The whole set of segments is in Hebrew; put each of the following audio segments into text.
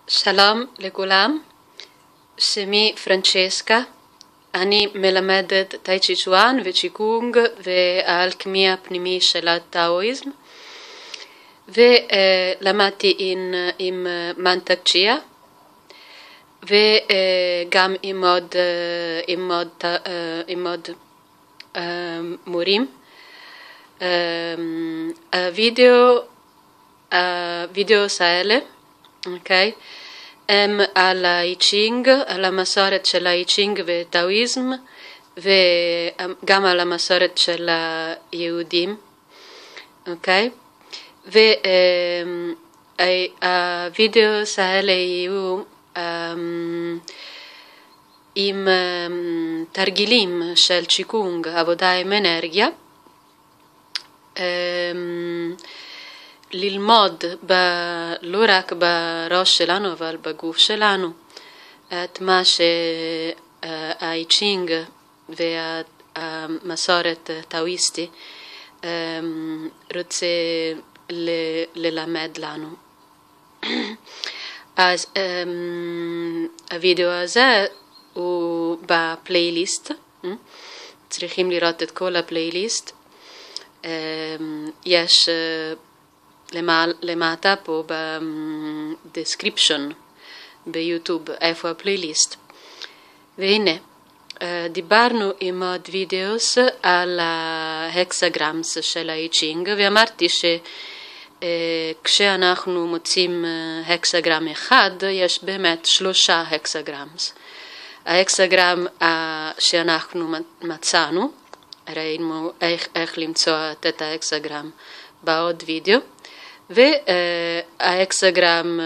שלום לכולם, שמי פרנצ'סקה, אני מלמדת טאי צ'י צ'ואן וצ'יקונג והאלכימיה הפנימי של הטאואיזם, ולמדתי עם מנטק צ'יה וגם עם עוד מורים. הווידאוס האלה, אוקיי? הם על האיצ'ינג, על המסורת של האיצ'ינג וטאואיזם, וגם על המסורת של היהודים, אוקיי? והווידאוס האלה יהיו עם תרגילים של צ'יקונג, עבודה עם אנרגיה, ללמוד לא רק בראש שלנו אבל בגוף שלנו את מה שהאיצ'ינג והמסורת הטאואיסטי רוצה ללמד לנו. אז הווידאו הזה הוא בפלייליסט, צריכים לראות את כל הפלייליסט, יש למטה פה בדסקריפשן ביוטיוב איפה הפלייליסט. והנה, דיברנו עם עוד וידאוס על ההקסגרמס של האיצ'ינג, ואמרתי שכשאנחנו מוצאים הקסגרם אחד, יש באמת 3 הקסגרמס. ההקסגרם שאנחנו מצאנו, ראינו איך למצוא את ההקסגרם בעוד וידאו, וההקסגרם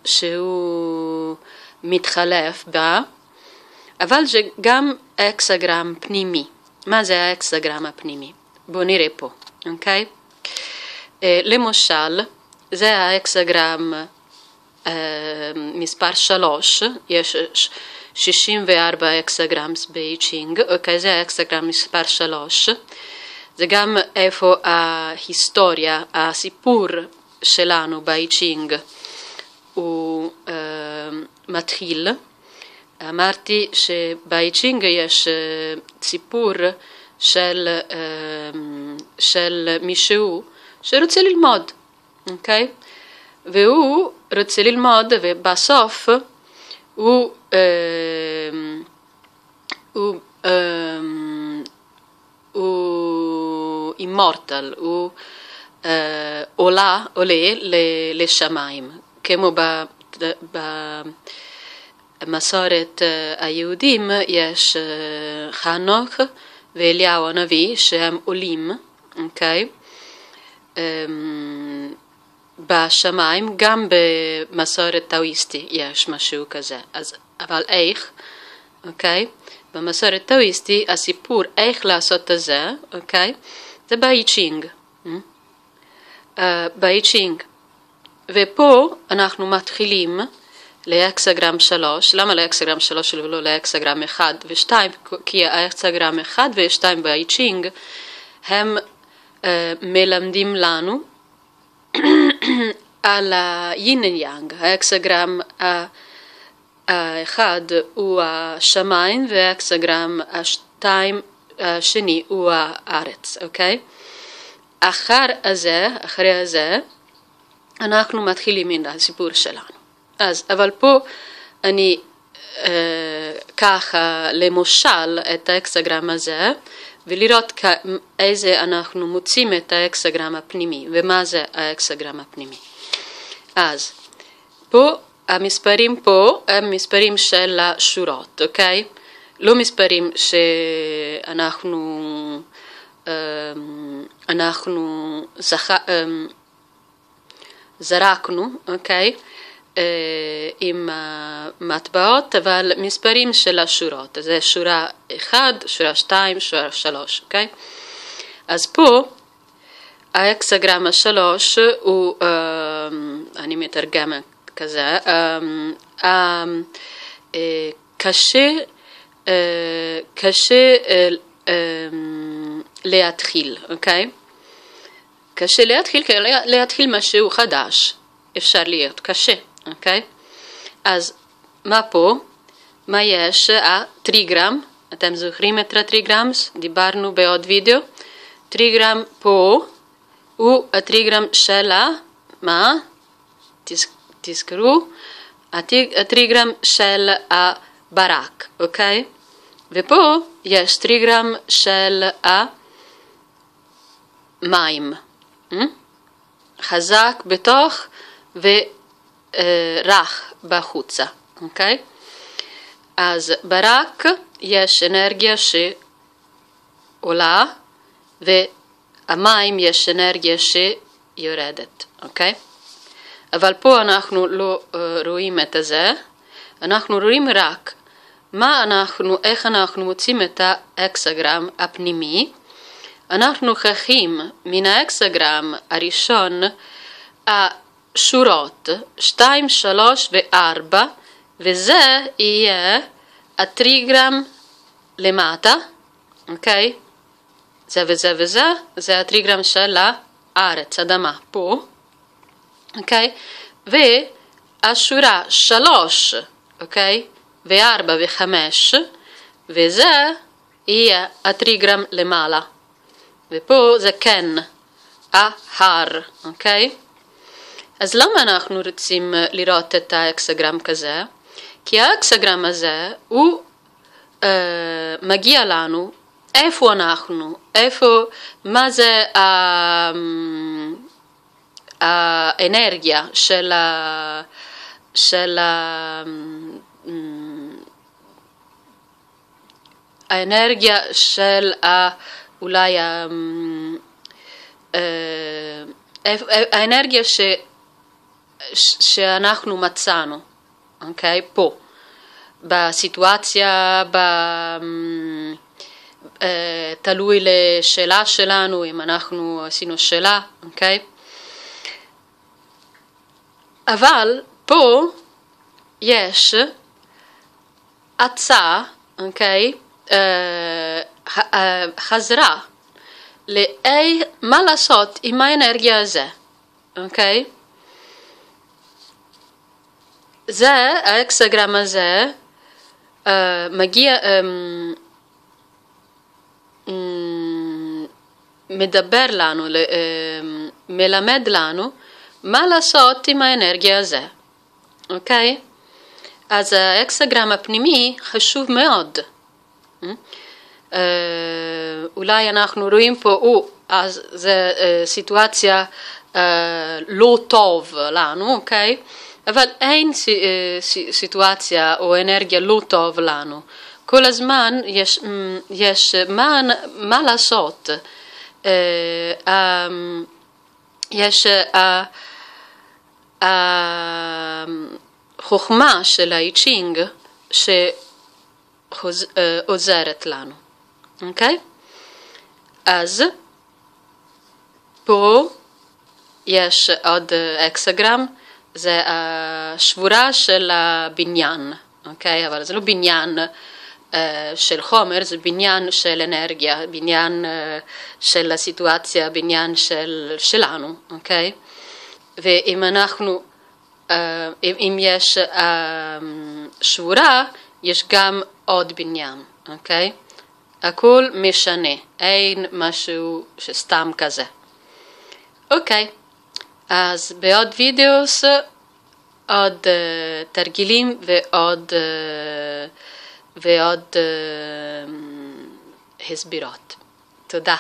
שהוא מתחלף בה, אבל זה גם הקסגרם פנימי. מה זה ההקסגרם הפנימי? בואו נראה פה, אוקיי? למשל, זה ההקסגרם מספר 3, יש 64 הקסגרמס באיצ'ינג, אוקיי, זה ההקסגרם מספר 3, זה גם איפה ההיסטוריה, הסיפור שלנו באיצ'ינג הוא מתחיל. אמרתי שבאיצ'ינג יש סיפור של מישהו שרוצה ללמוד, אוקיי? והוא רוצה ללמוד ובסוף הוא אימורטל, הוא עולה לשמיים, כמו במסורת היהודים יש חנוך ואליהו הנביא שהם עולים, אוקיי? בשמיים, גם במסורת טאואיסטי יש משהו כזה, אבל איך, אוקיי? במסורת טאואיסטי הסיפור איך לעשות את זה, אוקיי? זה באיצ'ינג. באיצ'ינג. ופה אנחנו מתחילים להקסגרם 3. למה להקסגרם 3 ולא להקסגרם 1 ו-2? כי ההקסגרם 1 ו-2 באיצ'ינג הם מלמדים לנו על היין ויאנג. ההקסגרם האחד הוא השמיים וההקסגרם השני הוא הארץ, אוקיי? אחרי זה אנחנו מתחילים עם הסיפור שלנו. אבל פה אני ככה למשל את ההקסגרם הזה, ולראות איזה אנחנו מוצאים את ההקסגרם הפנימי, ומה זה ההקסגרם הפנימי. אז פה המספרים פה הם מספרים של השורות, אוקיי? לא מספרים שאנחנו זרקנו, אוקיי? עם מטבעות, אבל מספרים של השורות. זה שורה 1, שורה 2, שורה 3, אוקיי? אז פה ההקסגרם 3 הוא, אני מתרגמת כזה, קשה להתחיל, אוקיי? קשה להתחיל משהו חדש, אפשר להיות קשה, אוקיי? אז מה פה? מה יש? הטריגרם, אתם זוכרים את הטריגרמס? דיברנו בעוד וידאו. טריגרם פה הוא הטריגרם שלה, מה? תזכרו? הטריגרם של הברק, אוקיי? ופה יש טריגרם של המים. חזק בתוך ורך בחוצה, אוקיי? אז ברק יש אנרגיה שעולה, והמים יש אנרגיה שיורדת, אוקיי? אבל פה אנחנו לא רואים את זה, אנחנו רואים רק איך אנחנו מוצאים את האקסגרם הפנימי. אנחנו לוקחים מן האקסגרם הראשון השורות 2, 3 ו-4, וזה יהיה הטריגרם למטה, אוקיי? זה וזה וזה, זה הטריגרם של הארץ, אדמה, פה, אוקיי? והשורה 3, אוקיי? ו4 ו5, וזה יהיה הטריגרם למעלה. ופה זה כן, ההר, אוקיי? אז למה אנחנו רוצים לראות את האקסגרם כזה? כי האקסגרם הזה הוא מגיע לנו איפה אנחנו, מה זה האנרגיה האנרגיה של אולי האנרגיה שאנחנו מצאנו, אוקיי? פה, בסיטואציה, תלוי לשאלה שלנו, אם אנחנו עשינו שאלה, אוקיי? אבל פה יש הצעה, אוקיי? חזרה מה לעשות עם האנרגיה הזה, אוקיי? זה, האקסגרם הזה מגיע, מדבר לנו, מלמד לנו מה לעשות עם האנרגיה הזה, אוקיי? אז האקסגרם הפנימי חשוב מאוד. אולי אנחנו רואים פה, אז זו סיטואציה לא טוב לנו, אוקיי? אבל אין סיטואציה או אנרגיה לא טוב לנו. כל הזמן יש מה לעשות. יש החוכמה של האיצ'ינג שעוזרת לנו. אוקיי? אז פה יש עוד אקסגרם, זה השבורה של הבניין, אוקיי? אבל זה לא בניין של חומר, זה בניין של אנרגיה, בניין של הסיטואציה, בניין שלנו, אוקיי? ואם אם יש שבורה, יש גם עוד בניין, אוקיי? הכל משנה, אין משהו שסתם כזה. אוקיי, אז בעוד וידאוס, עוד תרגילים ועוד הסבירות. תודה.